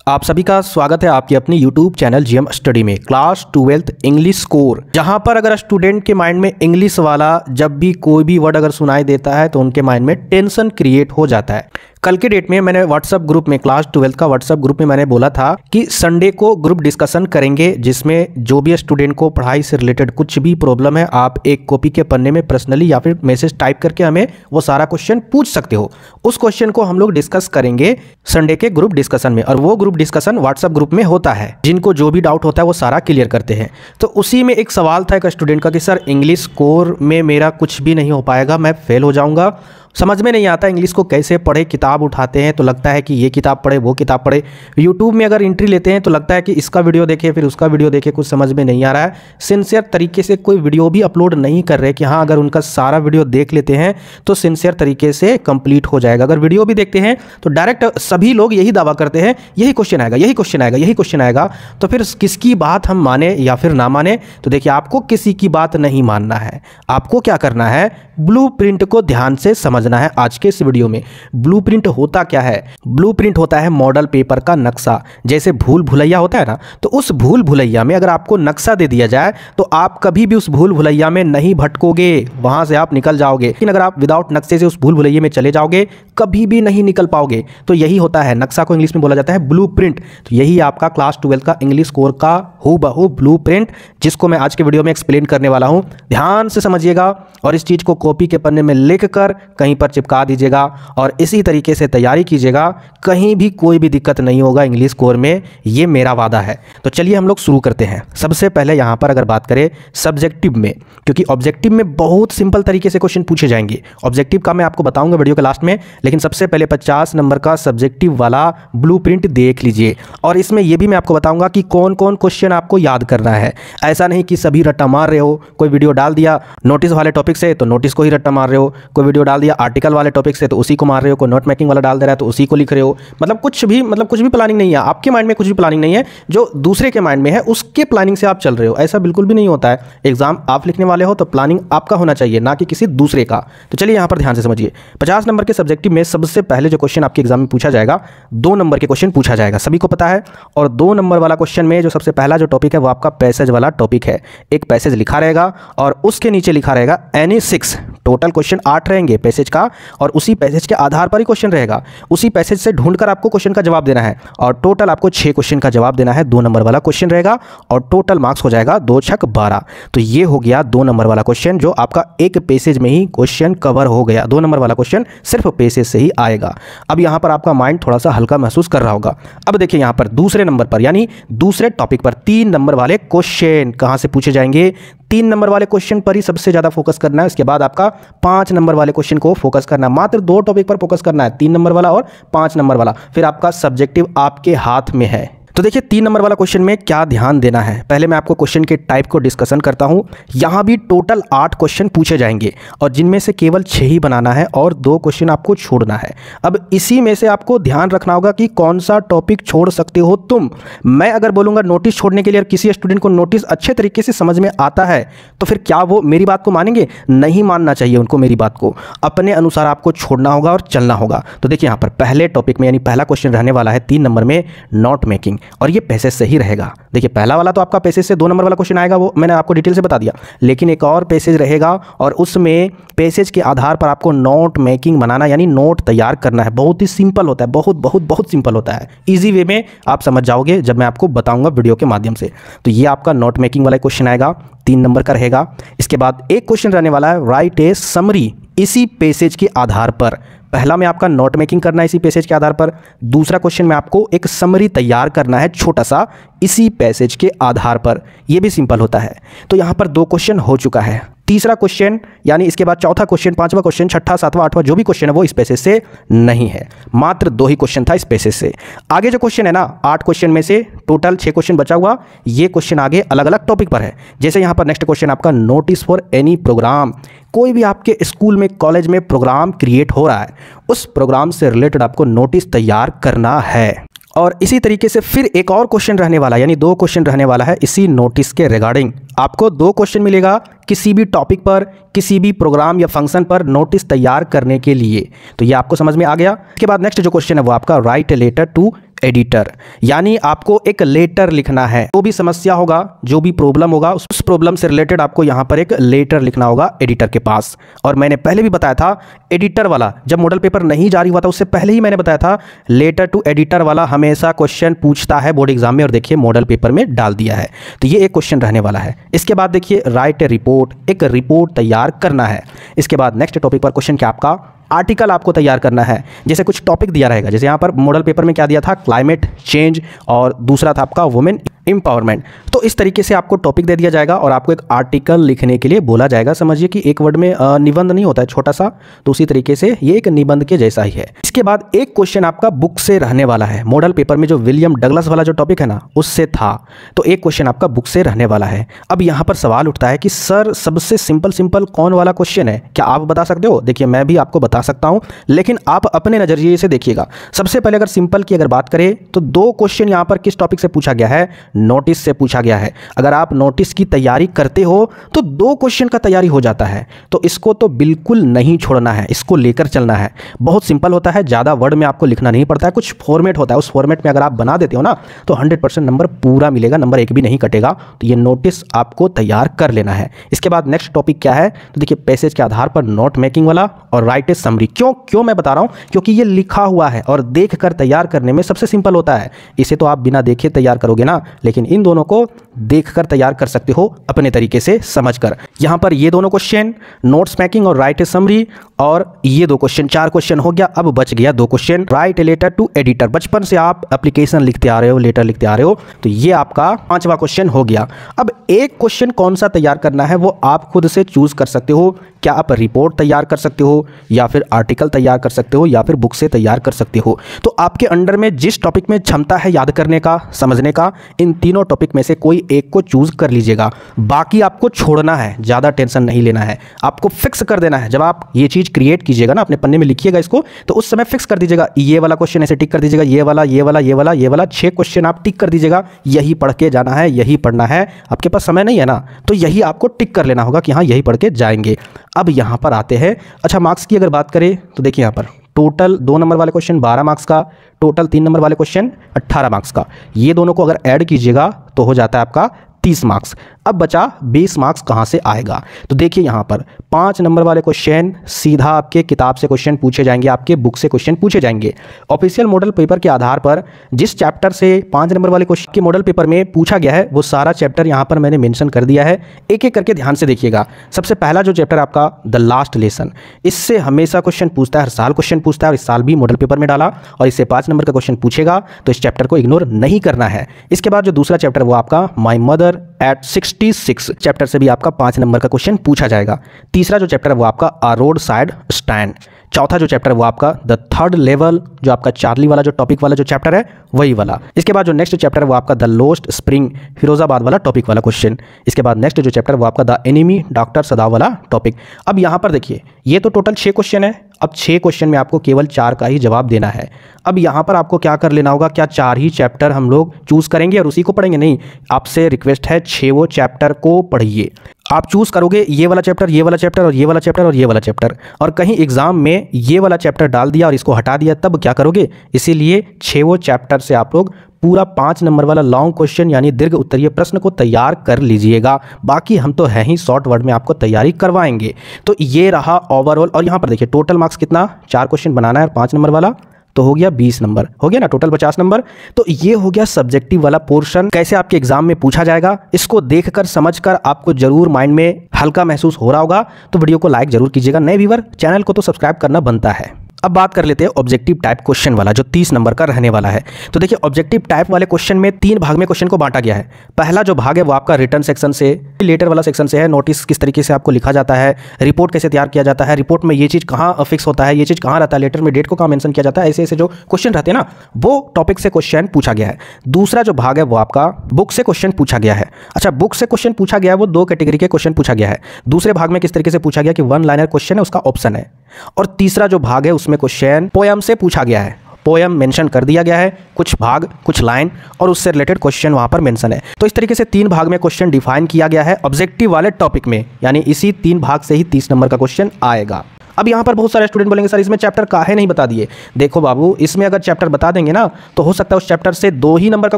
आप सभी का स्वागत है आपके अपनी YouTube चैनल जीएम स्टडी में क्लास 12th इंग्लिश कोर, जहां पर अगर स्टूडेंट के माइंड में इंग्लिश वाला जब भी कोई भी वर्ड अगर सुनाई देता है तो उनके माइंड में टेंशन क्रिएट हो जाता है। कल के डेट में मैंने व्हाट्सएप ग्रुप में क्लास 12th का व्हाट्सएप ग्रुप में मैंने बोला था कि संडे को ग्रुप डिस्कशन करेंगे, जिसमें जो भी स्टूडेंट को पढ़ाई से रिलेटेड कुछ भी प्रॉब्लम है आप एक कॉपी के पन्ने में पर्सनली या फिर मैसेज टाइप करके हमें वो सारा क्वेश्चन पूछ सकते हो। उस क्वेश्चन को हम लोग डिस्कस करेंगे संडे के ग्रुप डिस्कशन में, और वो ग्रुप डिस्कशन व्हाट्सएप ग्रुप में होता है। जिनको जो भी डाउट होता है वो सारा क्लियर करते हैं। तो उसी में एक सवाल था एक स्टूडेंट का कि सर इंग्लिश कोर में मेरा कुछ भी नहीं हो पाएगा, मैं फेल हो जाऊंगा, समझ में नहीं आता इंग्लिश को कैसे पढ़े। किताब उठाते हैं तो लगता है कि ये किताब पढ़े वो किताब पढ़े, यूट्यूब में अगर एंट्री लेते हैं तो लगता है कि इसका वीडियो देखे फिर उसका वीडियो देखे, कुछ समझ में नहीं आ रहा है। सिंसियर तरीके से कोई वीडियो भी अपलोड नहीं कर रहे कि हाँ अगर उनका सारा वीडियो देख लेते हैं तो सिंसियर तरीके से कंप्लीट हो जाएगा। अगर वीडियो भी देखते हैं तो डायरेक्ट सभी लोग यही दावा करते हैं यही क्वेश्चन आएगा, यही क्वेश्चन आएगा, यही क्वेश्चन आएगा। तो फिर किसकी बात हम माने या फिर ना माने? तो देखिए, आपको किसी की बात नहीं मानना है। आपको क्या करना है, ब्लूप्रिंट को ध्यान से समझना है। आज के इस वीडियो में ब्लूप्रिंट होता क्या है? ब्लूप्रिंट होता है मॉडल पेपर का नक्शा। जैसे भूल भुलैया होता है ना, तो उस भूल भुलैया में अगर आपको नक्शा दे दिया जाए तो आप कभी भी उस भूल भुलैया में नहीं भटकोगे, वहां से आप निकल जाओगे। लेकिन अगर आप विदाउट नक्शे से उस भूल भुलैया में चले जाओगे कभी भी नहीं निकल पाओगे। तो यही होता है, नक्शा को इंग्लिश में बोला जाता है ब्लूप्रिंट। तो यही आपका क्लास 12 का इंग्लिश कोर का हूबहू ब्लूप्रिंट, जिसको मैं आज के वीडियो में एक्सप्लेन करने वाला हूं। ध्यान से समझिएगा और इस चीज को कॉपी के पन्ने में लिख कर कहीं पर चिपका दीजिएगा और इसी तरीके से तैयारी कीजिएगा। कहीं भी कोई भी दिक्कत नहीं होगा इंग्लिश कोर में, ये मेरा वादा है। तो चलिए हम लोग शुरू करते हैं। सबसे पहले यहां पर अगर बात करें सब्जेक्टिव में, क्योंकि ऑब्जेक्टिव में बहुत सिंपल तरीके से क्वेश्चन पूछे जाएंगे। ऑब्जेक्टिव का मैं आपको बताऊंगा वीडियो के लास्ट में, लेकिन सबसे पहले 50 नंबर का सब्जेक्टिव वाला ब्लूप्रिंट देख लीजिए। और इसमें यह भी मैं आपको बताऊंगा कि कौन कौन क्वेश्चन आपको याद करना है। ऐसा नहीं कि सभी रट्टा मार रहे हो, कोई वीडियो डाल दिया नोटिस वाले टॉपिक से तो नोटिस को ही रट्टा मार रहे हो, कोई वीडियो डाल दिया आर्टिकल वाले टॉपिक से तो उसी को मार रहे हो, कोई नोट मेकिंग वाला डाल दे रहा है तो उसी को लिख रहे हो। मतलब कुछ भी प्लानिंग नहीं है, आपके माइंड में कुछ भी प्लानिंग नहीं है, जो दूसरे के माइंड में है उसके प्लानिंग से आप चल रहे हो। ऐसा बिल्कुल भी नहीं होता है। एग्जाम आप लिखने वाले हो तो प्लानिंग आपका होना चाहिए, ना कि किसी दूसरे का। तो चलिए यहां पर ध्यान से समझिए। 50 नंबर के सब्जेक्टिव में सबसे पहले जो क्वेश्चन आपके एग्जाम में पूछा जाएगा, 2 नंबर के क्वेश्चन पूछा जाएगा, सभी को पता है। और 2 नंबर वाला क्वेश्चन में जो सबसे पहला जो टॉपिक है वो आपका पैसेज वाला टॉपिक है। एक पैसेज लिखा रहेगा और उसके नीचे लिखा रहेगा एनी 6। टोटल क्वेश्चन 8 रहेंगे पैसेज का, और उसी पैसेज के आधार पर ही क्वेश्चन रहेगा। उसी पैसेज से ढूंढकर आपको क्वेश्चन का जवाब देना है, और टोटल आपको 6 क्वेश्चन का जवाब देना है। 2 नंबर वाला क्वेश्चन रहेगा और टोटल मार्क्स हो जाएगा 2 छक 12। तो ये हो गया 2 नंबर वाला क्वेश्चन, जो आपका एक पैसेज में ही क्वेश्चन कवर हो गया। 2 नंबर वाला क्वेश्चन सिर्फ पैसेज से ही आएगा। अब यहां पर आपका माइंड थोड़ा सा हल्का महसूस कर रहा होगा। अब देखिए यहां पर दूसरे नंबर पर यानी दूसरे टॉपिक पर 3 नंबर वाले क्वेश्चन कहां से पूछे जाएंगे? 3 नंबर वाले क्वेश्चन पर ही सबसे ज्यादा फोकस करना है। उसके बाद आपका 5 नंबर वाले क्वेश्चन को फोकस करना है। मात्र 2 टॉपिक पर फोकस करना है, 3 नंबर वाला और 5 नंबर वाला। फिर आपका सब्जेक्टिव आपके हाथ में है। तो देखिए 3 नंबर वाला क्वेश्चन में क्या ध्यान देना है। पहले मैं आपको क्वेश्चन के टाइप को डिस्कशन करता हूं। यहां भी टोटल 8 क्वेश्चन पूछे जाएंगे और जिनमें से केवल 6 ही बनाना है और 2 क्वेश्चन आपको छोड़ना है। अब इसी में से आपको ध्यान रखना होगा कि कौन सा टॉपिक छोड़ सकते हो तुम। मैं अगर बोलूंगा नोटिस छोड़ने के लिए और किसी स्टूडेंट को नोटिस अच्छे तरीके से समझ में आता है तो फिर क्या वो मेरी बात को मानेंगे? नहीं मानना चाहिए उनको मेरी बात को। अपने अनुसार आपको छोड़ना होगा और चलना होगा। तो देखिए यहां पर पहले टॉपिक में यानी पहला क्वेश्चन रहने वाला है 3 नंबर में नोट मेकिंग, और ये पैसेज से ही रहेगा। देखिए पहला वाला तो आपका पैसेज से, 2 नंबर वाला क्वेश्चन आएगा वो मैंने आपको डिटेल से बता दिया, लेकिन एक और पैसेज रहेगा और उसमें पैसेज के आधार पर आपको नोट मेकिंग बनाना यानी नोट तैयार करना है। बहुत ही सिंपल होता है, बहुत सिंपल होता है। इजी वे में आप समझ जाओगे जब मैं आपको बताऊंगा वीडियो के माध्यम से। तो ये आपका नोट मेकिंग वाला क्वेश्चन आएगा, 3 नंबर का रहेगा। इसके बाद एक क्वेश्चन रहने वाला है राइट ए समरी, इसी पैसेज के आधार पर। पहला में आपका नोट मेकिंग करना है इसी पैसेज के आधार पर, दूसरा क्वेश्चन में आपको एक समरी तैयार करना है छोटा सा इसी पैसेज के आधार पर। यह भी सिंपल होता है। तो यहां पर 2 क्वेश्चन हो चुका है। तीसरा क्वेश्चन यानी इसके बाद चौथा क्वेश्चन, 5वां क्वेश्चन, 6ठा 7वां 8वां जो भी क्वेश्चन है वो इस पैसेज से नहीं है। मात्र 2 ही क्वेश्चन था इस पैसेज से। आगे जो क्वेश्चन है ना, 8 क्वेश्चन में से टोटल 6 क्वेश्चन बचा हुआ, ये क्वेश्चन आगे अलग अलग टॉपिक पर है। जैसे यहां पर नेक्स्ट क्वेश्चन आपका नोटिस फॉर एनी प्रोग्राम। कोई भी आपके स्कूल में कॉलेज में प्रोग्राम क्रिएट हो रहा है, उस प्रोग्राम से रिलेटेड आपको नोटिस तैयार करना है। और इसी तरीके से फिर एक और क्वेश्चन रहने वाला है, यानी 2 क्वेश्चन रहने वाला है इसी नोटिस के रिगार्डिंग। आपको 2 क्वेश्चन मिलेगा किसी भी टॉपिक पर, किसी भी प्रोग्राम या फंक्शन पर नोटिस तैयार करने के लिए। तो ये आपको समझ में आ गया। इसके बाद नेक्स्ट जो क्वेश्चन है वो आपका write a letter to editor, यानी आपको एक लेटर लिखना है। जो भी समस्या होगा, जो भी प्रॉब्लम होगा, उस प्रॉब्लम से रिलेटेड आपको यहाँ पर एक लेटर लिखना होगा एडिटर के पास। और मैंने पहले भी बताया था एडिटर वाला, जब मॉडल पेपर नहीं जारी हुआ था उससे पहले ही मैंने बताया था लेटर टू एडिटर वाला हमेशा क्वेश्चन पूछता है बोर्ड एग्जाम में, और देखिए मॉडल पेपर में डाल दिया है। तो ये एक क्वेश्चन रहने वाला है। इसके बाद देखिए राइट ए रिपोर्ट, एक रिपोर्ट तैयार करना है। इसके बाद नेक्स्ट टॉपिक पर क्वेश्चन क्या आपका आर्टिकल आपको तैयार करना है। जैसे कुछ टॉपिक दिया रहेगा, जैसे यहाँ पर मॉडल पेपर में क्या दिया था, क्लाइमेट चेंज, और दूसरा था आपका वुमेन एम्पावरमेंट। तो इस तरीके से आपको टॉपिक दे दिया जाएगा और आपको एक आर्टिकल लिखने के लिए बोला जाएगा। समझिए कि एक वर्ड में निबंध नहीं होता है छोटा सा, तो उसी तरीके से ये एक निबंध के जैसा ही है। इसके बाद एक क्वेश्चन आपका बुक से रहने वाला है। मॉडल पेपर में जो विलियम डगलस वाला जो टॉपिक है ना, उससे था, तो एक क्वेश्चन आपका बुक से रहने वाला है। अब यहाँ पर सवाल उठता है कि सर सबसे सिंपल कौन वाला क्वेश्चन है, क्या आप बता सकते हो? देखिए मैं भी आपको बता सकता हूँ, लेकिन आप अपने नजरिए से देखिएगा। सबसे पहले अगर सिंपल की अगर बात करें तो दो क्वेश्चन यहाँ पर किस टॉपिक से पूछा गया है, नोटिस से पूछा गया है। अगर आप नोटिस की तैयारी करते हो तो दो क्वेश्चन का तैयारी हो जाता है, तो इसको तो बिल्कुल नहीं छोड़ना है, इसको लेकर चलना है। बहुत सिंपल होता है, ज़्यादा वर्ड में आपको लिखना नहीं पड़ता है, कुछ फॉर्मेट होता है, उस फॉर्मेट में अगर आप बना देते हो ना तो 100% नंबर पूरा मिलेगा, नंबर एक भी नहीं कटेगा। तो ये नोटिस आपको तैयार कर लेना है। इसके बाद नेक्स्ट टॉपिक क्या है, तो देखिए पैसेज के आधार पर नोट मेकिंग वाला और राइट ए समरी। क्यों मैं बता रहा हूँ, क्योंकि ये लिखा हुआ है और देख कर तैयार करने में सबसे सिंपल होता है। इसे तो आप बिना देखे तैयार करोगे ना, लेकिन इन दोनों को देखकर तैयार कर सकते हो अपने तरीके से समझकर। यहां पर ये दोनों क्वेश्चन, नोट्स मेकिंग और राइट ए समरी, और ये दो क्वेश्चन, 4 क्वेश्चन हो गया। अब बच गया 2 question, write a letter to editor. बचपन से आप एप्लीकेशन लिखते आ रहे हो, लेटर लिखते आ रहे हो, तो ये आपका 5वां क्वेश्चन हो गया। अब एक क्वेश्चन कौन सा तैयार करना है वो आप खुद से चूज कर सकते हो। क्या आप रिपोर्ट तैयार कर सकते हो, या फिर आर्टिकल तैयार कर सकते हो, या फिर बुक से तैयार कर सकते हो। तो आपके अंडर में जिस टॉपिक में क्षमता है याद करने का, समझने का, इन तीनों टॉपिक में से कोई एक को चूज कर लीजिएगा। बाकी आपको छोड़ना है, ज़्यादा टेंशन नहीं लेना है, आपको फिक्स कर देना है। जब आप ये चीज़ क्रिएट कीजिएगा ना, अपने पन्ने में लिखिएगा इसको, तो उस समय फिक्स कर दीजिएगा। ये वाला क्वेश्चन ऐसे टिक कर दीजिएगा, ये वाला, ये वाला, ये वाला, ये वाला, 6 क्वेश्चन आप टिक कर दीजिएगा। यही पढ़ के जाना है, यही पढ़ना है। आपके पास समय नहीं है ना, तो यही आपको टिक कर लेना होगा कि हाँ यही पढ़ के जाएंगे। अब यहाँ पर आते हैं, अच्छा मार्क्स की अगर बात करें तो देखिए यहाँ पर टोटल 2 नंबर वाले क्वेश्चन 12 मार्क्स का, टोटल 3 नंबर वाले क्वेश्चन 18 मार्क्स का। ये दोनों को अगर ऐड कीजिएगा तो हो जाता है आपका 30 मार्क्स। अब बचा 20 मार्क्स कहाँ से आएगा, तो देखिए यहाँ पर 5 नंबर वाले क्वेश्चन सीधा आपके किताब से क्वेश्चन पूछे जाएंगे, आपके बुक से क्वेश्चन पूछे जाएंगे। ऑफिशियल मॉडल पेपर के आधार पर जिस चैप्टर से 5 नंबर वाले क्वेश्चन के मॉडल पेपर में पूछा गया है वो सारा चैप्टर यहाँ पर मैंने मेंशन कर दिया है। एक एक करके ध्यान से देखिएगा। सबसे पहला जो चैप्टर आपका द लास्ट लेसन, इससे हमेशा क्वेश्चन पूछता है, हर साल क्वेश्चन पूछता है, और इस साल भी मॉडल पेपर में डाला, और इससे 5 नंबर का क्वेश्चन पूछेगा, तो इस चैप्टर को इग्नोर नहीं करना है। इसके बाद जो दूसरा चैप्टर वो आपका माई मदर एट 66 चैप्टर से भी आपका 5 नंबर का क्वेश्चन पूछा जाएगा। तीसरा जो चैप्टर है वो आपका अ रोड साइड स्टैंड। चौथा जो चैप्टर है वो आपका द थर्ड लेवल, जो आपका चार्ली वाला जो टॉपिक वाला जो चैप्टर है वही वाला। इसके बाद जो नेक्स्ट चैप्टर है वो आपका द लोस्ट स्प्रिंग, फिरोजाबाद वाला टॉपिक वाला क्वेश्चन। इसके बाद नेक्स्ट जो चैप्टर है वो आपका द एनिमी डॉक्टर सदाव वाला टॉपिक। अब यहाँ पर देखिए ये तो टोटल 6 क्वेश्चन है। अब 6 क्वेश्चन में आपको केवल 4 का ही जवाब देना है। अब यहाँ पर आपको क्या कर लेना होगा, क्या 4 ही चैप्टर हम लोग चूज करेंगे और उसी को पढ़ेंगे? नहीं, आपसे रिक्वेस्ट है 6 चैप्टर को पढ़िए। आप चूज करोगे ये वाला चैप्टर, ये वाला चैप्टर, और ये वाला चैप्टर, और ये वाला चैप्टर, और कहीं एग्जाम में ये वाला चैप्टर डाल दिया और इसको हटा दिया, तब क्या करोगे? इसीलिए 6 चैप्टर से आप लोग पूरा 5 नंबर वाला लॉन्ग क्वेश्चन यानी दीर्घ उत्तरीय प्रश्न को तैयार कर लीजिएगा। बाकी हम तो है ही शॉर्ट वर्ड में आपको तैयारी करवाएंगे। तो ये रहा ओवरऑल। और यहाँ पर देखिए टोटल मार्क्स कितना, 4 क्वेश्चन बनाना है 5 नंबर वाला, तो हो गया 20 नंबर, हो गया ना, टोटल 50 नंबर। तो ये हो गया सब्जेक्टिव वाला पोर्शन। कैसे आपके एग्जाम में पूछा जाएगा, इसको देखकर समझकर आपको जरूर माइंड में हल्का महसूस हो रहा होगा। तो वीडियो को लाइक जरूर कीजिएगा। नए व्यूअर चैनल को तो सब्सक्राइब करना बनता है। अब बात कर लेते हैं ऑब्जेक्टिव टाइप क्वेश्चन वाला, जो 30 नंबर का रहने वाला है। तो देखिए ऑब्जेक्टिव टाइप वाले क्वेश्चन में 3 भाग में क्वेश्चन को बांटा गया है। पहला जो भाग है वो आपका रिटर्न सेक्शन से, लेटर वाला सेक्शन से है। नोटिस किस तरीके से आपको लिखा जाता है, रिपोर्ट कैसे तैयार किया जाता है, रिपोर्ट में ये चीज़ कहाँ फिक्स होता है, ये चीज़ कहाँ रहता है, लेटर में डेट को कहाँ मेंशन किया जाता है, ऐसे ऐसे जो क्वेश्चन रहते हैं ना, वो टॉपिक से क्वेश्चन पूछा गया है। दूसरा जो भाग है वो आपका बुक से क्वेश्चन पूछा गया है। अच्छा, बुक से क्वेश्चन पूछा गया है वो 2 कैटेगरी के क्वेश्चन पूछा गया है। दूसरे भाग में किस तरीके से पूछा गया कि 1 लाइनर क्वेश्चन है, उसका ऑप्शन है। और तीसरा जो भाग है उसमें क्वेश्चन पोयम से पूछा गया है। पोयम मेंशन कर दिया गया है, कुछ भाग, कुछ लाइन, और उससे रिलेटेड क्वेश्चन वहां पर मेंशन है। तो इस तरीके से 3 भाग में क्वेश्चन डिफाइन किया गया है ऑब्जेक्टिव वाले टॉपिक में, यानी इसी 3 भाग से ही 30 नंबर का क्वेश्चन आएगा। अब यहाँ पर बहुत सारे स्टूडेंट बोलेंगे सर इसमें चैप्टर काहे नहीं बता दिए। देखो बाबू, इसमें अगर चैप्टर बता देंगे ना तो हो सकता है उस चैप्टर से 2 ही नंबर का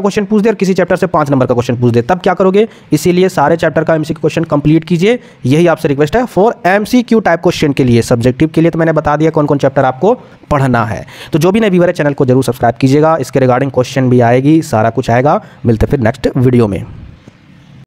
क्वेश्चन पूछ दे और किसी चैप्टर से 5 नंबर का क्वेश्चन पूछ दे, तब क्या करोगे। इसीलिए सारे चैप्टर का एमसीक्यू क्वेश्चन कंप्लीट कीजिए, यही आपसे रिक्वेस्ट है फॉर एमसीक्यू टाइप क्वेश्चन के लिए। सब्जेक्टिव के लिए तो मैंने बता दिया कौन कौन चैप्टर आपको पढ़ना है। तो जो भी नए व्यूअर है चैनल को जरूर सब्सक्राइब कीजिएगा, इसके रिगार्डिंग क्वेश्चन भी आएगी, सारा कुछ आएगा। मिलते फिर नेक्स्ट वीडियो में।